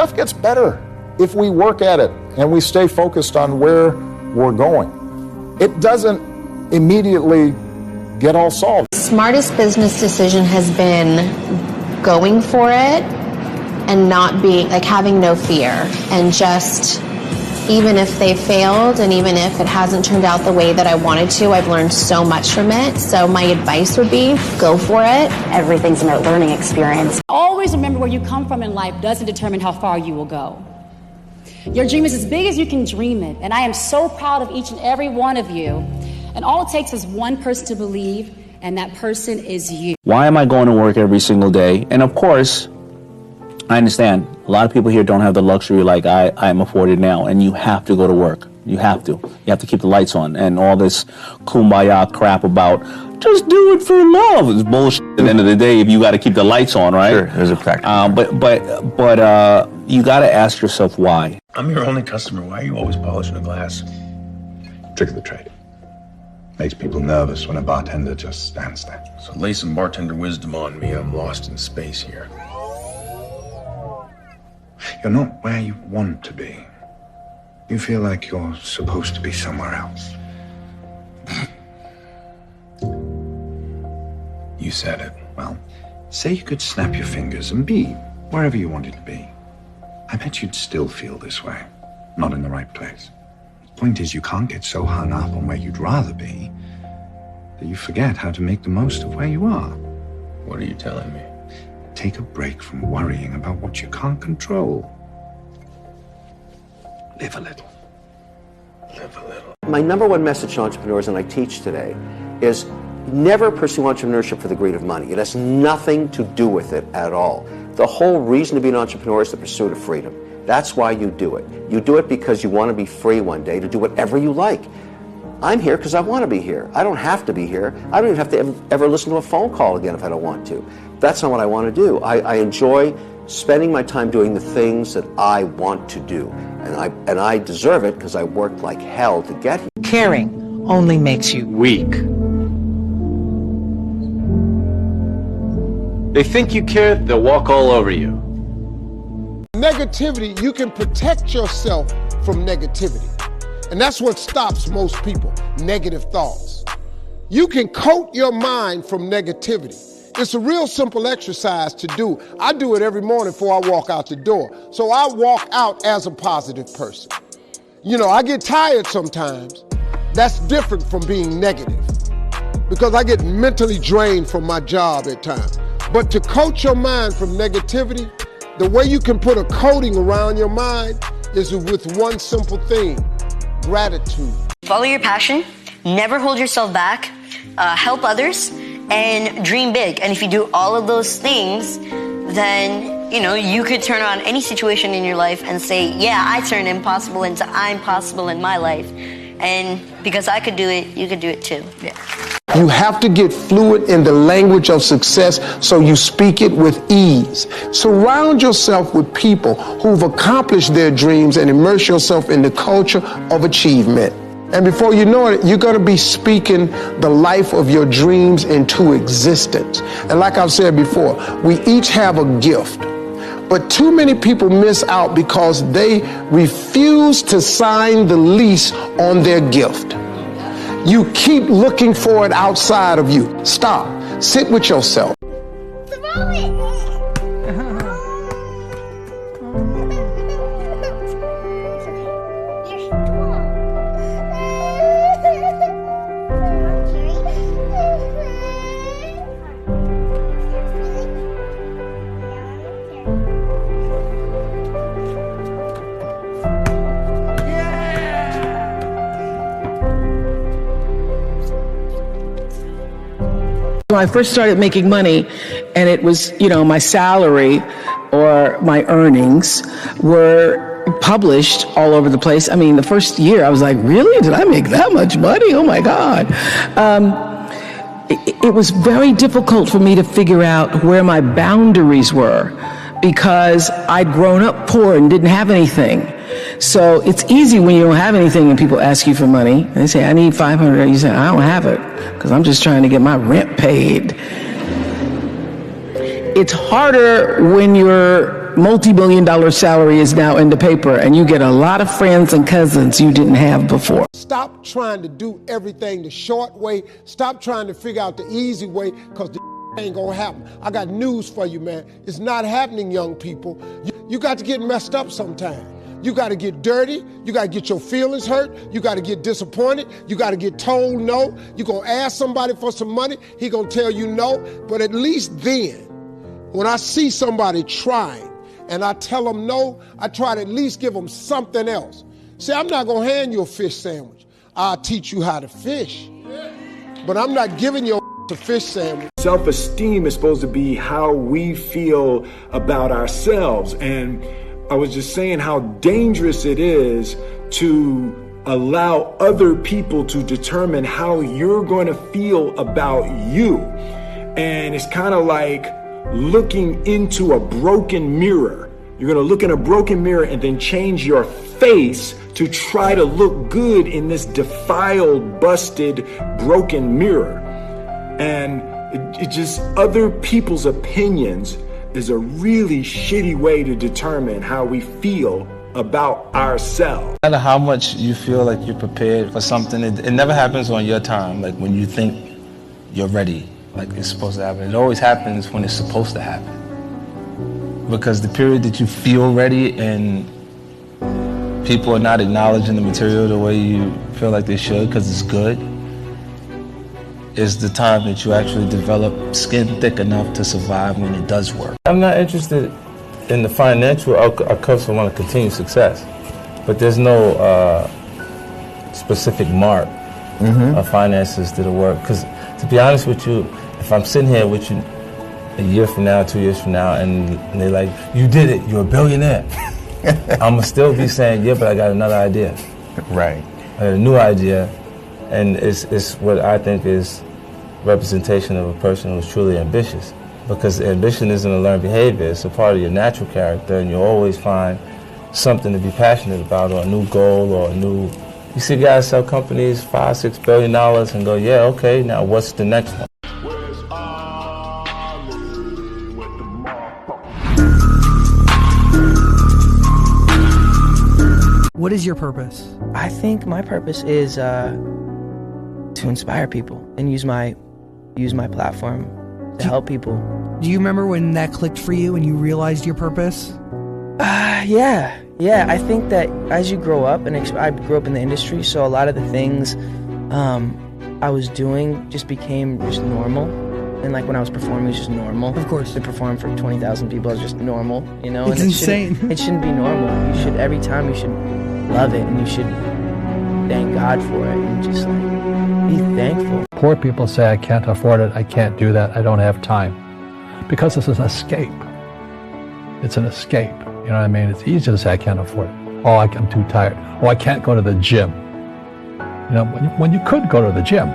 stuff gets better if we work at it and we stay focused on where we're going. It doesn't immediately get all solved. The smartest business decision has been going for it and not being, like, having no fear, and just, even if they failed and even if it hasn't turned out the way that I wanted to, I've learned so much from it. So my advice would be, go for it. Everything's about learning experience. Always remember where you come from in life doesn't determine how far you will go. Your dream is as big as you can dream it, and I am so proud of each and every one of you. And all it takes is one person to believe, and that person is you. Why am I going to work every single day? And of course, I understand a lot of people here don't have the luxury like I am afforded now, and you have to go to work. You have to keep the lights on, and all this kumbaya crap about just do it for love is bullshit. At the end of the day, if you got to keep the lights on, right? Sure, there's a practical. But you got to ask yourself why. I'm your only customer. Why are you always polishing a glass? Trick of the trade. Makes people nervous when a bartender just stands there. So lay some bartender wisdom on me. I'm lost in space here. You're not where you want to be. You feel like you're supposed to be somewhere else. You said it. Well, say you could snap your fingers and be wherever you wanted to be. I bet you'd still feel this way. Not in the right place. The point is, you can't get so hung up on where you'd rather be that you forget how to make the most of where you are. What are you telling me? Take a break from worrying about what you can't control. Live a little. Live a little. My number one message to entrepreneurs, and I teach today, is never pursue entrepreneurship for the greed of money. It has nothing to do with it at all. The whole reason to be an entrepreneur is the pursuit of freedom. That's why you do it. You do it because you want to be free one day to do whatever you like. I'm here because I want to be here. I don't have to be here. I don't even have to ever listen to a phone call again if I don't want to. That's not what I want to do. I enjoy spending my time doing the things that I want to do. And I deserve it because I worked like hell to get here. Caring only makes you weak. They think you care, they'll walk all over you. Negativity, you can protect yourself from negativity. And that's what stops most people, negative thoughts. You can coat your mind from negativity. It's a real simple exercise to do. I do it every morning before I walk out the door. So I walk out as a positive person. You know, I get tired sometimes. That's different from being negative because I get mentally drained from my job at times. But to coat your mind from negativity, the way you can put a coating around your mind is with one simple thing: gratitude. Follow your passion, never hold yourself back, help others, and dream big. And if you do all of those things, then, you know, you could turn around any situation in your life and say, yeah, I turned impossible into I'm possible in my life. And because I could do it, you could do it too. Yeah. You have to get fluent in the language of success so you speak it with ease. Surround yourself with people who've accomplished their dreams and immerse yourself in the culture of achievement. And before you know it, you're going to be speaking the life of your dreams into existence. And like I've said before, we each have a gift. But too many people miss out because they refuse to sign the lease on their gift. You keep looking for it outside of you. Stop. Sit with yourself. Throw it! When I first started making money, and it was, you know, my salary or my earnings were published all over the place. I mean, the first year I was like, really? Did I make that much money? Oh my God. It was very difficult for me to figure out where my boundaries were because I'd grown up poor and didn't have anything. So it's easy when you don't have anything and people ask you for money. They say, I need $500. You say, I don't have it because I'm just trying to get my rent paid. It's harder when you're multi-million-dollar salary is now in the paper, and you get a lot of friends and cousins you didn't have before. Stop trying to do everything the short way. Stop trying to figure out the easy way, because the ain't gonna happen. I got news for you, man. It's not happening, young people. You got to get messed up sometime. You got to get dirty. You got to get your feelings hurt. You got to get disappointed. You got to get told no. You're going to ask somebody for some money. He going to tell you no. But at least then, when I see somebody trying and I tell them no, I try to at least give them something else. See, I'm not going to hand you a fish sandwich. I'll teach you how to fish. But I'm not giving you a fish sandwich. Self-esteem is supposed to be how we feel about ourselves. And I was just saying how dangerous it is to allow other people to determine how you're going to feel about you. And it's kind of like looking into a broken mirror. You're going to look in a broken mirror and then change your face to try to look good in this defiled, busted, broken mirror. And it just, other people's opinions is a really shitty way to determine how we feel about ourselves. No matter how much you feel like you're prepared for something, it never happens on your time, like when you think you're ready, like it's supposed to happen. It always happens when it's supposed to happen. Because the period that you feel ready and people are not acknowledging the material the way you feel like they should because it's good, is the time that you actually develop skin thick enough to survive when it does work. I'm not interested in the financial outcomes. I want to continue success, but there's no specific mark of finances that'll work. Because to be honest with you, if I'm sitting here with you a year from now, 2 years from now, and they're like, you did it, you're a billionaire, I'm gonna still be saying, yeah, but I got another idea. Right. I got a new idea. And it's what I think is representation of a person who's truly ambitious. Because ambition isn't a learned behavior, it's a part of your natural character, and you'll always find something to be passionate about, or a new goal, or a new... You see guys sell companies $5-6 billion and go, yeah, okay, now what's the next one? What is your purpose? I think my purpose is to inspire people and use my platform to help people. Do you remember when that clicked for you and you realized your purpose? Yeah. I think that as you grow up, and I grew up in the industry, so a lot of the things I was doing just became just normal. And like when I was performing, it was just normal. Of course. To perform for 20,000 people is just normal, you know? It's insane. It shouldn't be normal. Every time you should love it, and you should thank God for it, and just like be thankful. Poor people say, I can't afford it, I can't do that, I don't have time. Because it's an escape. It's an escape. You know what I mean? It's easy to say, I can't afford it. Oh, I'm too tired. Oh, I can't go to the gym. You know, when you could go to the gym.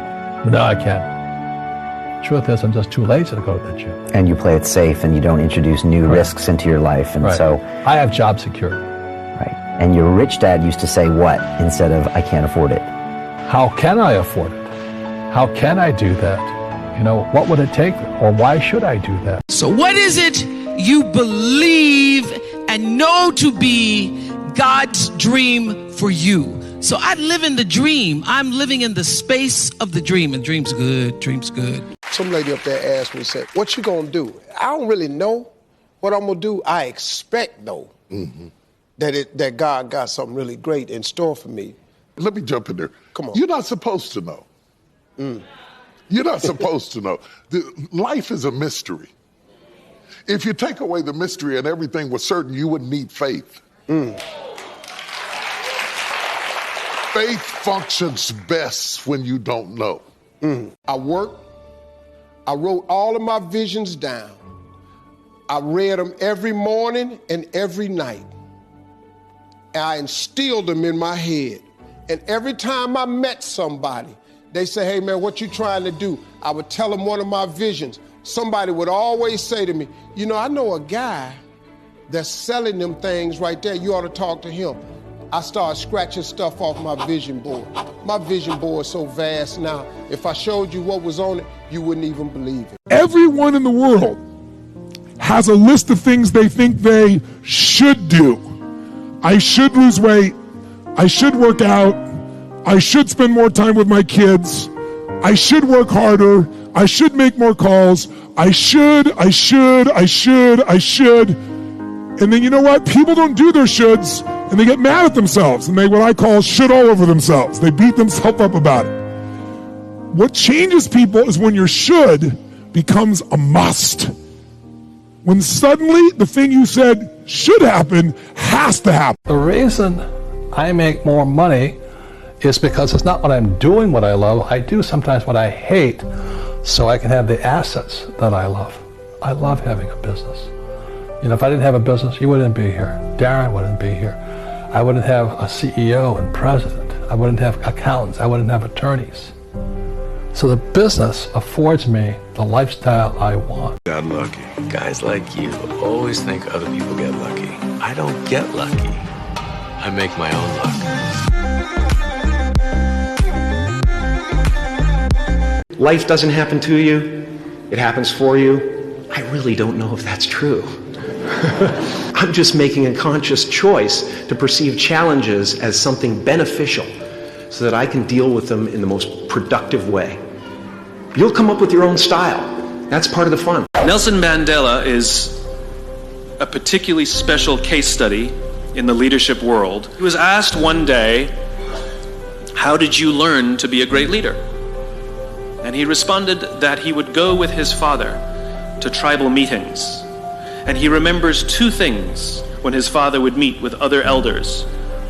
No, I can't. Truth is, I'm just too lazy to go to the gym. And you play it safe, and you don't introduce new risks into your life. And so I have job security. Right. And your rich dad used to say what instead of, I can't afford it? How can I afford it? How can I do that? You know, what would it take, or why should I do that? So what is it you believe and know to be God's dream for you? So I live in the dream. I'm living in the space of the dream, and dream's good, dream's good. Some lady up there asked me, said, what you gonna do? I don't really know what I'm gonna do. I expect, though, that God got something really great in store for me. Let me jump in there. Come on. You're not supposed to know. You're not supposed to know. Life is a mystery. If you take away the mystery and everything was certain, you wouldn't need faith. Faith functions best when you don't know. I worked. I wrote all of my visions down. I read them every morning and every night. And I instilled them in my head. And every time I met somebody, they say, hey man, what you trying to do? I would tell them one of my visions. Somebody would always say to me, you know, I know a guy that's selling them things right there. You ought to talk to him. I started scratching stuff off my vision board. My vision board is so vast now, if I showed you what was on it, you wouldn't even believe it. Everyone in the world has a list of things they think they should do. I should lose weight. I should work out. I should spend more time with my kids. I should work harder. I should make more calls. I should. And then you know what? People don't do their shoulds, and they get mad at themselves, and they what I call should all over themselves. They beat themselves up about it. What changes people is when your should becomes a must. When suddenly the thing you said should happen has to happen. The reason I make more money is because it's not what I'm doing what I love. I do sometimes what I hate so I can have the assets that I love. I love having a business. You know, if I didn't have a business, you wouldn't be here. Darren wouldn't be here. I wouldn't have a CEO and president. I wouldn't have accountants. I wouldn't have attorneys. So the business affords me the lifestyle I want. Got lucky. Guys like you always think other people get lucky. I don't get lucky. I make my own luck. Life doesn't happen to you. It happens for you. I really don't know if that's true. I'm just making a conscious choice to perceive challenges as something beneficial so that I can deal with them in the most productive way. You'll come up with your own style. That's part of the fun. Nelson Mandela is a particularly special case study in the leadership world. He was asked one day, "How did you learn to be a great leader?" And he responded that he would go with his father to tribal meetings. And he remembers two things when his father would meet with other elders.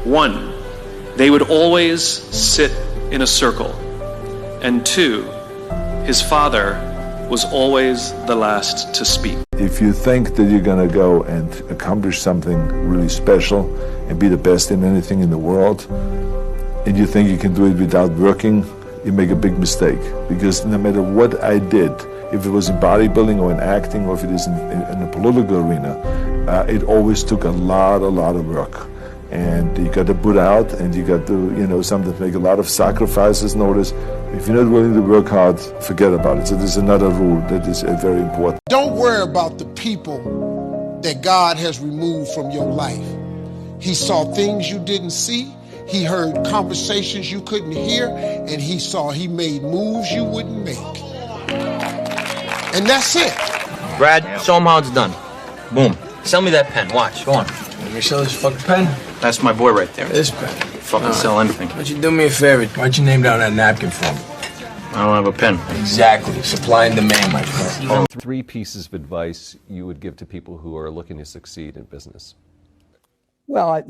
One, they would always sit in a circle. And two, his father was always the last to speak. If you think that you're going to go and accomplish something really special and be the best in anything in the world, and you think you can do it without working, you make a big mistake. Because no matter what I did, if it was in bodybuilding or in acting or if it is in a political arena, it always took a lot of work. And you got to put out, and you got to, sometimes make a lot of sacrifices. Notice, if you're not willing to work hard, forget about it. So there's another rule that is very important. Don't worry about the people that God has removed from your life. He saw things you didn't see. He heard conversations you couldn't hear, and he made moves you wouldn't make. And that's it. Brad, show him how it's done. Boom. Sell me that pen. Watch. Go on. Let me sell this fucking pen. That's my boy right there. This pen. Fucking sell anything. Why don't you do me a favor? Why'd you name down that napkin for me? I don't have a pen. Exactly. Supply and demand, my friend. 3 pieces of advice you would give to people who are looking to succeed in business. Well,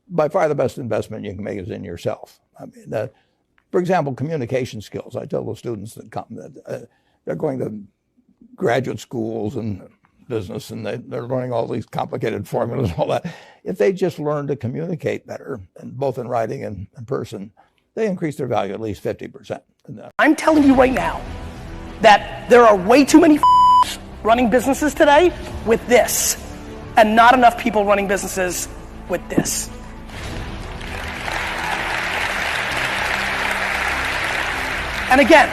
by far the best investment you can make is in yourself. I mean, for example, communication skills. I tell the students that come that they're going to graduate schools and business, and they're learning all these complicated formulas and all that. If they just learn to communicate better, and both in writing and in person, they increase their value at least 50%. I'm telling you right now that there are way too many running businesses today with this, and not enough people running businesses with this. And again,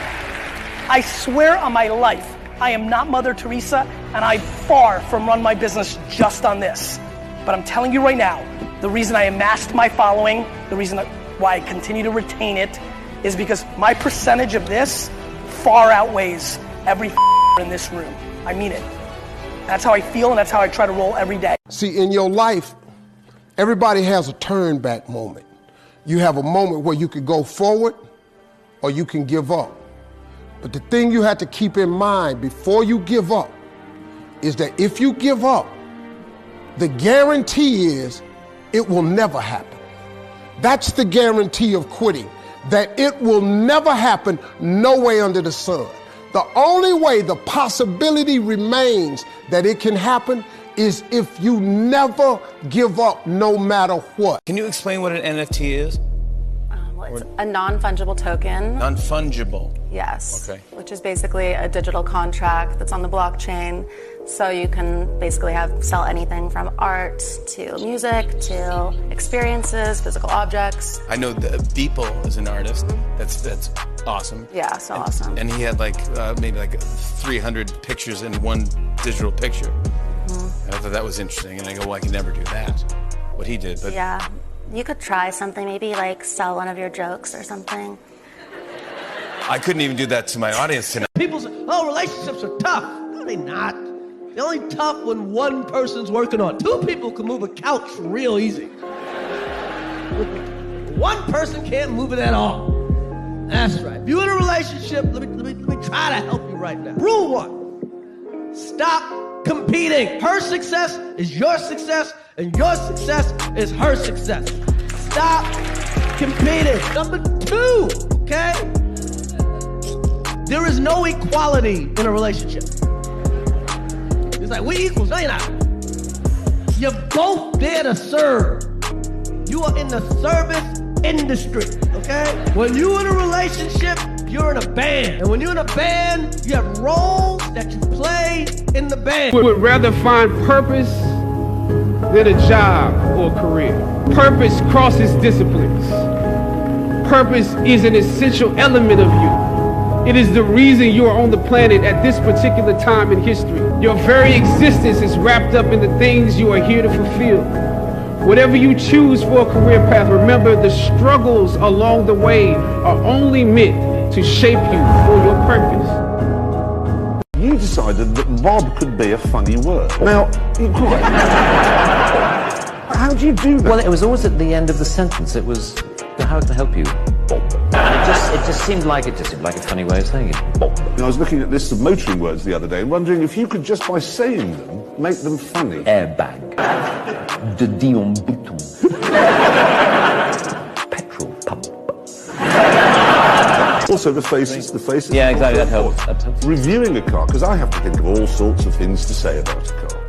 I swear on my life, I am not Mother Teresa, and I far from run my business just on this. But I'm telling you right now, the reason I amassed my following, the reason why I continue to retain it, is because my percentage of this far outweighs every in this room. I mean it. That's how I feel, and that's how I try to roll every day. See, in your life, everybody has a turn back moment. You have a moment where you could go forward or you can give up. But the thing you have to keep in mind before you give up is that if you give up, the guarantee is it will never happen. That's the guarantee of quitting, that it will never happen, no way under the sun. The only way the possibility remains that it can happen is if you never give up, no matter what. Can you explain what an NFT is? It's a non-fungible token. Non-fungible? Yes. Okay. Which is basically a digital contract that's on the blockchain. So you can basically sell anything from art to music to experiences, physical objects. I know that Beeple is an artist that's awesome. Yeah, so awesome. And he had like maybe like 300 pictures in one digital picture. And I thought that was interesting. And I go, well, I can never do that. What he did, but Yeah, you could try something, maybe like sell one of your jokes or something. I couldn't even do that to my audience tonight. People say, oh, relationships are tough. No, they're not. They're only tough when one person's working on it. Two people can move a couch real easy. One person can't move it at all. That's right. If you're in a relationship, let me try to help you right now. Rule 1, stop competing. Her success is your success, and your success is her success. Stop competing. Number 2, okay? There is no equality in a relationship. It's like, we equals. No, you're not. You're both there to serve. You are in the service industry, okay? When you're in a relationship, you're in a band. And when you're in a band, you have roles that you play in the band. We would rather find purpose than a job or a career. Purpose crosses disciplines. Purpose is an essential element of you. It is the reason you are on the planet at this particular time in history. Your very existence is wrapped up in the things you are here to fulfill. Whatever you choose for a career path, remember the struggles along the way are only meant to shape you for your purpose. You decided that Bob could be a funny word. Now, how do you do that? Well, it was always at the end of the sentence. It was, how can I help you, Bob? And it just seemed like a funny way of saying it. Bob. I was looking at lists of motoring words the other day and wondering if you could just by saying them make them funny. Airbag. De Dion Bouton. Petrol pump. Also the faces. Yeah, exactly, that helps. Reviewing a car, because I have to think of all sorts of things to say about a car.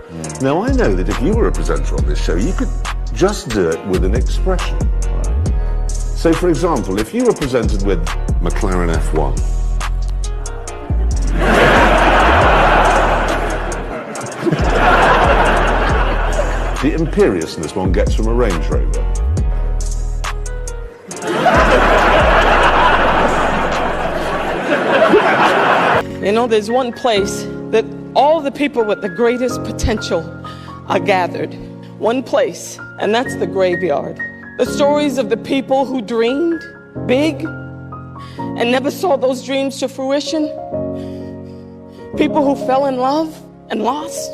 Now I know that if you were a presenter on this show, you could just do it with an expression. So for example, if you were presented with McLaren F1, the imperiousness one gets from a Range Rover. You know, there's one place that all the people with the greatest potential are gathered. One place, and that's the graveyard. The stories of the people who dreamed big and never saw those dreams to fruition. People who fell in love and lost.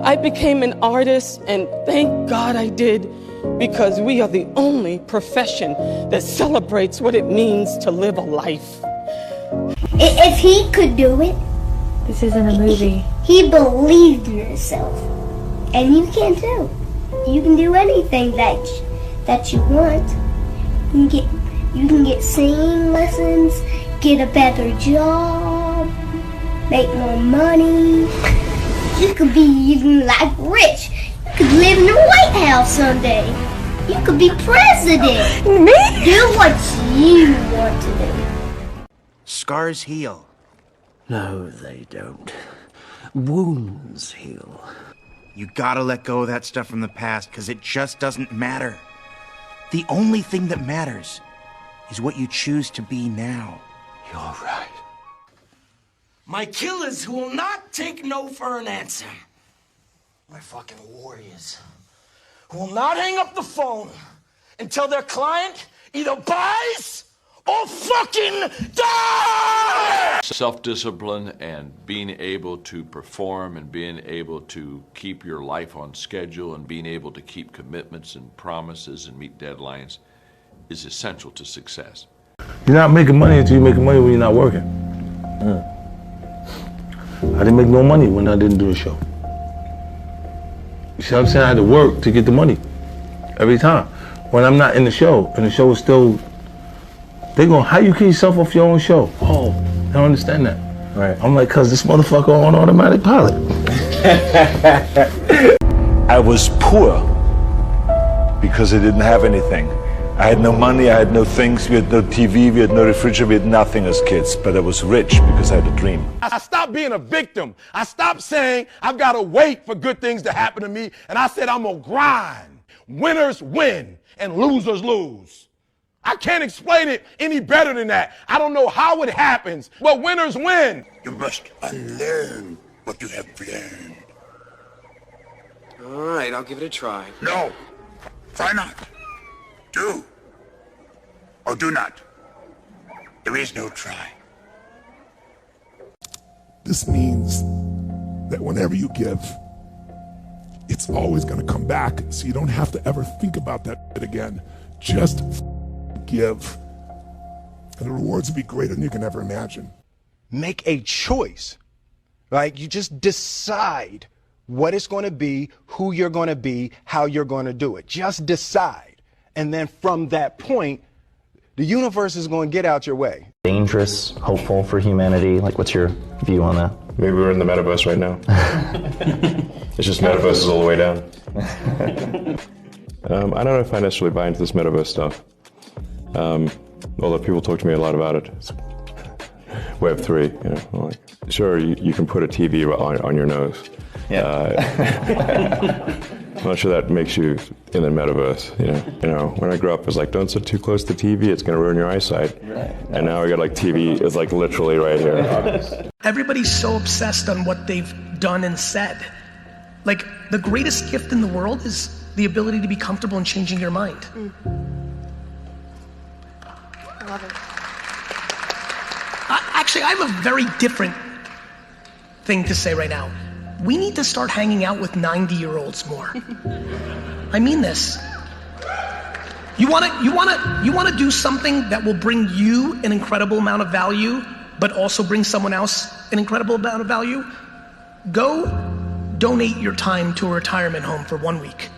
I became an artist, and thank God I did, because we are the only profession that celebrates what it means to live a life. If he could do it, this isn't a movie. He believed in himself, and you can too. You can do anything that you want. You can get singing lessons, get a better job, make more money. You could be even like rich. You could live in the White House someday. You could be president. Me? Do what you want to do. Scars heal. No, they don't. Wounds heal. You gotta let go of that stuff from the past, because it just doesn't matter. The only thing that matters is what you choose to be now. You're right. My killers who will not take no for an answer. My fucking warriors who will not hang up the phone until their client either buys or fucking die! Self-discipline and being able to perform and being able to keep your life on schedule and being able to keep commitments and promises and meet deadlines is essential to success. You're not making money until you're making money when you're not working. I didn't make no money when I didn't do a show. You see what I'm saying? I had to work to get the money every time. When I'm not in the show, and the show is still, they going, how you keep yourself off your own show? Oh, I don't understand that. Right. I'm like, cause this motherfucker on automatic pilot. I was poor because I didn't have anything. I had no money, I had no things, we had no TV, we had no refrigerator, we had nothing as kids, but I was rich because I had a dream. I stopped being a victim. I stopped saying I've got to wait for good things to happen to me, and I said I'm gonna grind. Winners win and losers lose. I can't explain it any better than that. I don't know how it happens, but winners win. You must unlearn what you have learned. All right, I'll give it a try. No, try not. Do or do not. There is no try. This means that whenever you give, it's always going to come back, so you don't have to ever think about that again. Just give, and the rewards will be greater than you can ever imagine. Make a choice, right? You just decide what it's going to be, who you're going to be, how you're going to do it. Just decide. And then from that point, the universe is going to get out your way. Dangerous, hopeful for humanity. Like, what's your view on that? Maybe we're in the metaverse right now. It's just metaverse is all the way down. I don't know if I necessarily buy into this metaverse stuff. Although people talk to me a lot about it. It's Web3, you know. Like, sure, you can put a TV on your nose. Yeah. I'm not sure that makes you in the metaverse. You know, when I grew up, it was like, don't sit too close to TV; it's going to ruin your eyesight. Right. And now I got like TV is like literally right here. Everybody's so obsessed on what they've done and said. Like, the greatest gift in the world is the ability to be comfortable in changing your mind. I love it. Actually, I have a very different thing to say right now. We need to start hanging out with 90-year-olds more. I mean this. You wanna do something that will bring you an incredible amount of value, but also bring someone else an incredible amount of value? Go donate your time to a retirement home for 1 week.